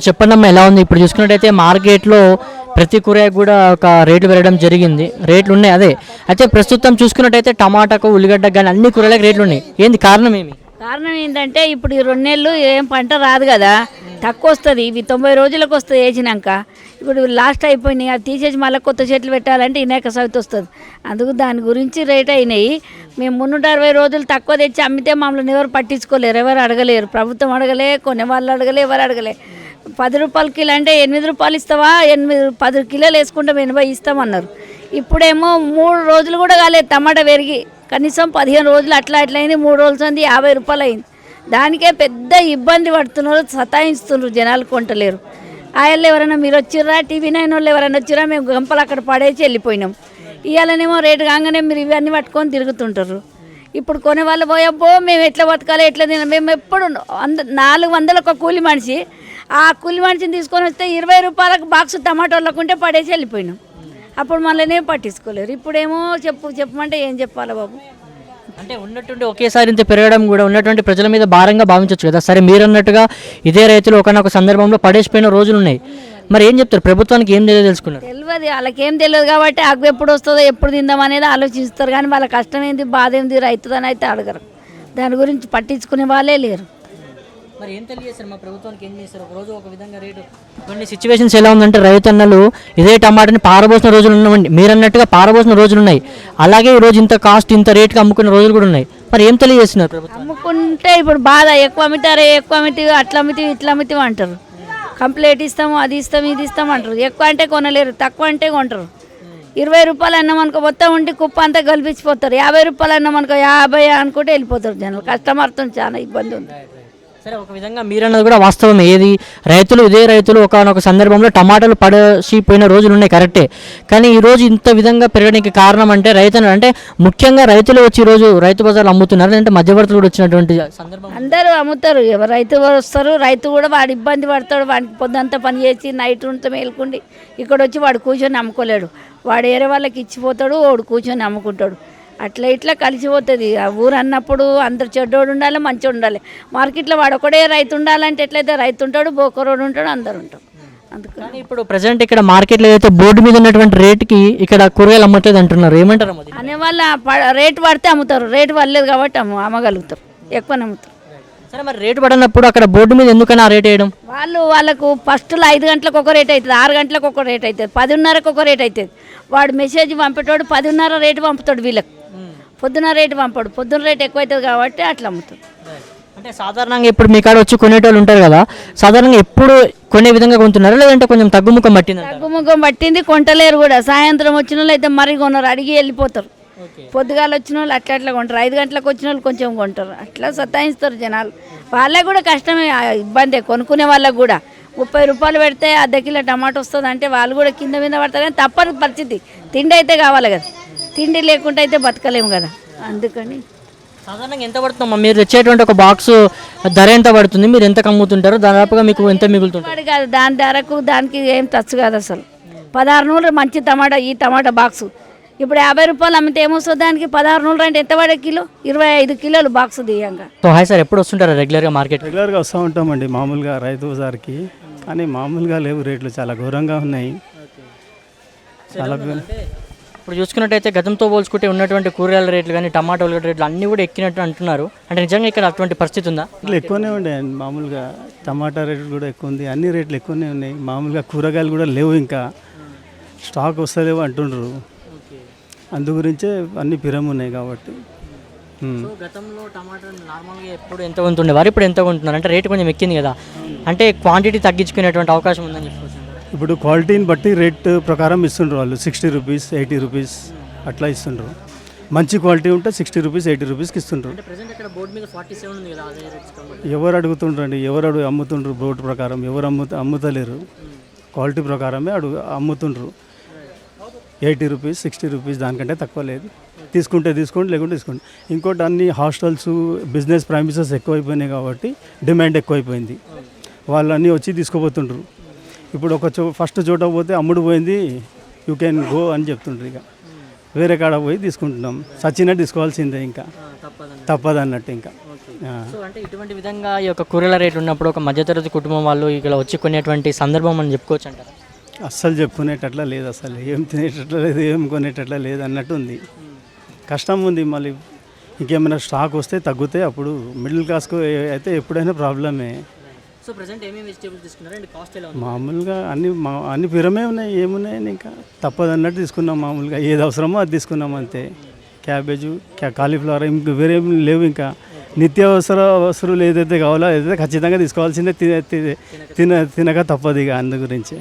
చెప్పండమ్మా ఎలా ఉంది? ఇప్పుడు చూసుకున్నట్టయితే మార్కెట్లో ప్రతి కూరగాయకు కూడా ఒక రేట్లు పెరగడం జరిగింది. రేట్లు ఉన్నాయి అదే. అయితే ప్రస్తుతం చూసుకున్నట్టయితే టమాటాకు, ఉల్లిగడ్డకు కానీ అన్ని కూరగాయలకు రేట్లు ఉన్నాయి. ఏంది కారణం ఏమి? కారణం ఏంటంటే ఇప్పుడు ఈ 2 నెలలు ఏం పంట రాదు కదా, తక్కువ వస్తుంది. ఇవి 90 రోజులకు వస్తుంది వేసినాక. ఇప్పుడు లాస్ట్ అయిపోయినాయి, అది తీసేసి మళ్ళీ కొత్త చెట్లు పెట్టాలంటే వినాయక చవితి వస్తుంది. అందుకు దాని గురించి రేట్ అయినాయి. మేము 360 రోజులు తక్కువ తెచ్చి అమ్మితే మమ్మల్ని ఎవరు పట్టించుకోలేరు, ఎవరు అడగలేరు. ప్రభుత్వం అడగలే, కొనే వాళ్ళు అడగలే, ఎవరు అడగలే. 10 రూపాయల కిలో అంటే 8 రూపాయలు ఇస్తావా, 10 కిలోలు వేసుకుంటాం 80 ఇస్తామన్నారు. ఇప్పుడేమో 3 రోజులు కూడా కాలేదు టమాటా పెరిగి, కనీసం 15 రోజులు అట్లా అయింది. 3 రోజులు అంది 50 రూపాయలు అయింది. దానికే పెద్ద ఇబ్బంది పడుతున్నారు, సతాయిస్తున్నారు, జనాలు కొంటలేరు. ఆయన ఎవరైనా మీరు వచ్చిర్రా, టీవీ 9 వాళ్ళు ఎవరైనా వచ్చిర్రా, మేము గంపలు అక్కడ పడేసి వెళ్ళిపోయినాం. ఇవాళనేమో రేటు కాగానే మీరు ఇవన్నీ పట్టుకొని తిరుగుతుంటారు. ఇప్పుడు కొనే వాళ్ళు పోయబ్బో మేము ఎట్లా బతకాలి, ఎట్లా తినాలి. మేము ఎప్పుడు 400 ఒక కూలి మనిషి, ఆ కూలి మనిషిని తీసుకొని వస్తే 20 రూపాయలకు బాక్స్ టమాటోళ్ళకు ఉంటే పడేసి వెళ్ళిపోయినాం. అప్పుడు మళ్ళీ పట్టించుకోలేరు. ఇప్పుడేమో చెప్పమంటే ఏం చెప్పాలి బాబు. అంటే ఉన్నటువంటి ఒకేసారి ఇంత పెరగడం కూడా ఉన్నటువంటి ప్రజల మీద భారంగా భావించవచ్చు కదా. సరే మీరు అన్నట్టుగా ఇదే రైతులు ఒకనొక సందర్భంలో పడేసిపోయిన రోజులు ఉన్నాయి. మరి ఏం చెప్తారు? ప్రభుత్వానికి ఏం తెలియదు తెలుసుకున్నారు? తెలియదు, వాళ్ళకేం తెలియదు కాబట్టి అగ్గు ఎప్పుడు వస్తుందో ఎప్పుడు తిందాం అనేది ఆలోచిస్తారు. కానీ వాళ్ళ కష్టం ఏంది, బాధ ఏంది, రైతుదని అయితే అడగరు. దాని గురించి పట్టించుకునే వాళ్ళే లేరు. మరి ఏం తెలియజేస్తారు? మా ప్రభుత్వానికి ఏం చేస్తారు? ఒక రోజు ఒక విధంగా రేటు, కొన్ని సిచ్యువేషన్స్ ఎలా ఉందంటే రైతన్నలు ఇదే టమాటాని పారబోసిన రోజులు ఉన్నాయండి. మీరు అన్నట్టుగా పారబోసిన రోజులు ఉన్నాయి. అలాగే ఈ రోజు ఇంత కాస్ట్ ఇంత రేటుకి అమ్ముకున్న రోజులు కూడా ఉన్నాయి. మరి ఏం తెలియజేస్తున్నారు ప్రభుత్వం? అమ్ముకుంటే ఇప్పుడు బాధ, ఎక్కువ అమ్మితారే, ఎక్కువ అమ్మితే అట్లా అమ్మితే ఇట్లా అమ్మితే అంటారు. కంప్లైంట్ ఇస్తాము, అది ఇస్తాం, ఇది ఇస్తాం అంటారు. ఎక్కువ అంటే కొనలేరు, తక్కువ అంటే కొంటారు. 20 రూపాయలు అన్నం అనుకో మొత్తం ఉండి కుప్ప అంతా కల్పించిపోతారు. 50 రూపాయలు అన్నం అనుకో 50 అనుకుంటే వెళ్ళిపోతారు జనాలు. కస్టమర్తో చాలా ఇబ్బంది ఉంది. సరే, ఒక విధంగా మీరన్నది కూడా వాస్తవం. ఏది ఇదే రైతులు ఒకనొక సందర్భంలో టమాటాలు పడేసిపోయిన రోజులు ఉన్నాయి, కరెక్టే. కానీ ఈరోజు ఇంత విధంగా పెరగడానికి కారణం అంటే రైతులు, అంటే ముఖ్యంగా రైతులు వచ్చి ఈరోజు రైతు బజార్లు అమ్ముతున్నారు, అంటే మధ్యవర్తులు కూడా వచ్చినటువంటి సందర్భం. అందరూ అమ్ముతారు, ఎవరు రైతు వస్తారు. రైతు కూడా వాడు ఇబ్బంది పడతాడు. వాడికి పొద్దుంతా పని చేసి నైట్ ఉంటే మేలుకుండి ఇక్కడ వచ్చి వాడు కూర్చొని అమ్ముకోలేడు. వాడు వేరే వాళ్ళకి ఇచ్చిపోతాడు, వాడు కూర్చొని అమ్ముకుంటాడు. అట్లా ఇట్లా కలిసిపోతుంది. ఆ ఊరు అన్నప్పుడు అందరు చెడ్డోడు ఉండాలి, మంచిగా ఉండాలి. మార్కెట్లో వాడు ఒకడే రైతు ఉండాలంటే ఎట్లయితే రైతు ఉంటాడు, బోకరోడు ఉంటాడు, అందరు ఉంటారు. అందుకని ఇప్పుడు ప్రజెంట్ ఇక్కడ మార్కెట్లో అయితే బోర్డు మీద ఉన్నటువంటి రేటుకి ఇక్కడ కూరగాయలు అమ్మట్లేదు అంటున్నారు. ఏమంటారు? అనే వాళ్ళ రేటు పడితే అమ్ముతారు, రేటు పడలేదు కాబట్టి అమ్మగలుగుతారు, ఎక్కువ అమ్ముతారు. సరే, మరి రేటు పడినప్పుడు అక్కడ బోర్డు మీద ఎందుకని ఆ రేట్ వేయడం? వాళ్ళకు ఫస్ట్లో 5 గంటలకు ఒక రేట్ అవుతుంది, 6 గంటలకు ఒక రేట్ అవుతుంది, 10:30కు ఒక రేట్ అవుతుంది. వాడు మెసేజ్ పంపేటోడు 10:30 రేటు పంపుతాడు, వీళ్ళకి పొద్దున రేటు పంపడు. పొద్దున్న రేటు ఎక్కువ అవుతుంది కాబట్టి అట్లా అమ్ముతాడు. అంటే సాధారణంగా ఇప్పుడు మీ కాడ వచ్చి కొనేటోళ్ళు ఉంటారు కదా, సాధారణంగా ఎప్పుడు కొనే విధంగా కొంటున్నారు, లేదంటే కొంచెం తగ్గుముఖం పట్టింది? తగ్గుముఖం పట్టింది, కొంటలేరు కూడా. సాయంత్రం వచ్చిన వాళ్ళు అయితే మరీ కొనరు, అడిగి వెళ్ళిపోతారు. పొద్దుగాలు వచ్చిన వాళ్ళు అట్లా కొంటారు, 5 గంటలకు వచ్చిన వాళ్ళు కొంచెం కొంటారు. అట్లా సతాయిస్తారు జనాలు. వాళ్ళకు కూడా కష్టమే, ఇబ్బంది కొనుక్కునే వాళ్ళకు కూడా. 30 రూపాయలు పెడితే అర్ధ కిలో టమాటో వస్తుంది అంటే వాళ్ళు కూడా కింద మీద పడతారు. కానీ తప్పని పరిస్థితి, తిండి అయితే కావాలి కదా, తిండి లేకుండా అయితే బతకలేము కదా. అందుకని సాధారణంగా ఎంత పడుతుందమ్మా మీరు తెచ్చేటువంటి ఒక బాక్స్ ధర ఎంత పడుతుంది? మీరు ఎంత అమ్ముతుంటారో దాదాపుగా మీకు ఎంత మిగులుతుంది? కాదు, దాని ధరకు దానికి ఏం టచ్ కాదు అసలు. 16 మంచి టమాటా, ఈ టమాటా బాక్సు ఇప్పుడు 50 రూపాయలు అమ్మితే ఏమొస్తుంది దానికి? 16 అంటే ఎంత పడే కిలో? 25 కిలోలు బాక్స్ దియంగా. సో హాయ్ సార్, ఎప్పుడు వస్తుంటారా రెగ్యులర్గా మార్కెట్? రెగ్యులర్గా వస్తూ ఉంటామండి మామూలుగా రైతు బజార్కి. కానీ మామూలుగా లేవు, రేట్లు చాలా ఘోరంగా ఉన్నాయి. చాలా ఇప్పుడు చూసుకున్నట్టయితే గతంతో పోల్చుకుంటే ఉన్నటువంటి కూరగాయల రేట్లు కానీ టమాటోల రేట్లు అన్నీ కూడా ఎక్కినట్టు అంటున్నారు. అంటే నిజంగా ఇక్కడ అటువంటి పరిస్థితి ఉందా? రేట్లు ఎక్కువనే ఉన్నాయండి. మామూలుగా టమాటా రేట్లు కూడా ఎక్కువ ఉంది, అన్ని రేట్లు ఎక్కువనే ఉన్నాయి. మామూలుగా కూరగాయలు కూడా లేవు, ఇంకా స్టాక్ వస్తలేవు అంటుండ్రు. అందు గురించే అన్ని పిరమున్నాయి కాబట్టి. గతంలో టమాటా నార్మల్గా ఎప్పుడు ఎంత కొంటుండేవారు, ఇప్పుడు ఎంత కొంటున్నారు? అంటే రేటు కొంచెం ఎక్కింది కదా, అంటే క్వాంటిటీ తగ్గించుకునేటువంటి అవకాశం ఉందని చెప్పవచ్చు. ఇప్పుడు క్వాలిటీని బట్టి రేట్ ప్రకారం ఇస్తుండ్రు వాళ్ళు. 60 రూపీస్, 80 రూపీస్ అట్లా ఇస్తుండ్రు. మంచి క్వాలిటీ ఉంటే 60 రూపీస్, 80 రూపీస్కి ఇస్తుండ్రు. ఎవరు అడుగుతుండ్రండి, ఎవరు అమ్ముతుండ్రు? బోర్డు ప్రకారం ఎవరు అమ్ముతలేరు, క్వాలిటీ ప్రకారమే అమ్ముతుండ్రు. 80 రూపీస్, 60 రూపీస్, దానికంటే తక్కువ లేదు. తీసుకుంటే తీసుకోండి, లేకుంటే తీసుకోండి. ఇంకోటి అన్ని హాస్టల్స్, బిజినెస్ ప్రైమిసెస్ ఎక్కువైపోయినాయి కాబట్టి డిమాండ్ ఎక్కువైపోయింది. వాళ్ళు అన్నీ వచ్చి తీసుకుపోతుండ్రు. ఇప్పుడు ఫస్ట్ చోట పోతే అమ్ముడు పోయింది, యూ కెన్ గో అని చెప్తుండ్రు. ఇక వేరే కాడ పోయి తీసుకుంటున్నాం. సచ్చినట్టు తీసుకోవాల్సిందే, ఇంకా తప్పదన్నట్టు ఇంకా. సో అంటే ఇటువంటి విధంగా ఈ యొక్క కూరల రేట్ ఉన్నప్పుడు ఒక మధ్యతరగతి కుటుంబం వాళ్ళు ఇక్కడ వచ్చి కొనేటువంటి సందర్భం అని చెప్పుకోవచ్చు అంటారా? అస్సలు చెప్పుకునేటట్లా లేదు, అసలు ఏం తినేటట్లా లేదు, ఏం కొనేటట్లా లేదు అన్నట్టు ఉంది. కష్టం ఉంది. మళ్ళీ ఇంకేమైనా స్టాక్ వస్తే తగ్గితే అప్పుడు మిడిల్ క్లాస్కు అయితే ఎప్పుడైనా ప్రాబ్లమే. సో ప్రజెంట్ ఏమేమి వెజిటేబుల్స్ తీసుకున్నారండి? కాస్ట్ ఎలా ఉంది? మామూలుగా అన్ని పిరమే ఉన్నాయి, ఏమున్నాయని ఇంకా తప్పదన్నట్టు తీసుకున్నాం. మామూలుగా ఏది అవసరమో అది తీసుకున్నాం అంతే. క్యాబేజు, కాలీఫ్లవర్, ఇంక వేరేం లేవు. ఇంకా నిత్యావసరాలు ఏదైతే కావాలో ఏదైతే ఖచ్చితంగా తీసుకోవాల్సిందే, తినక తప్పదు ఇక. అందు గురించి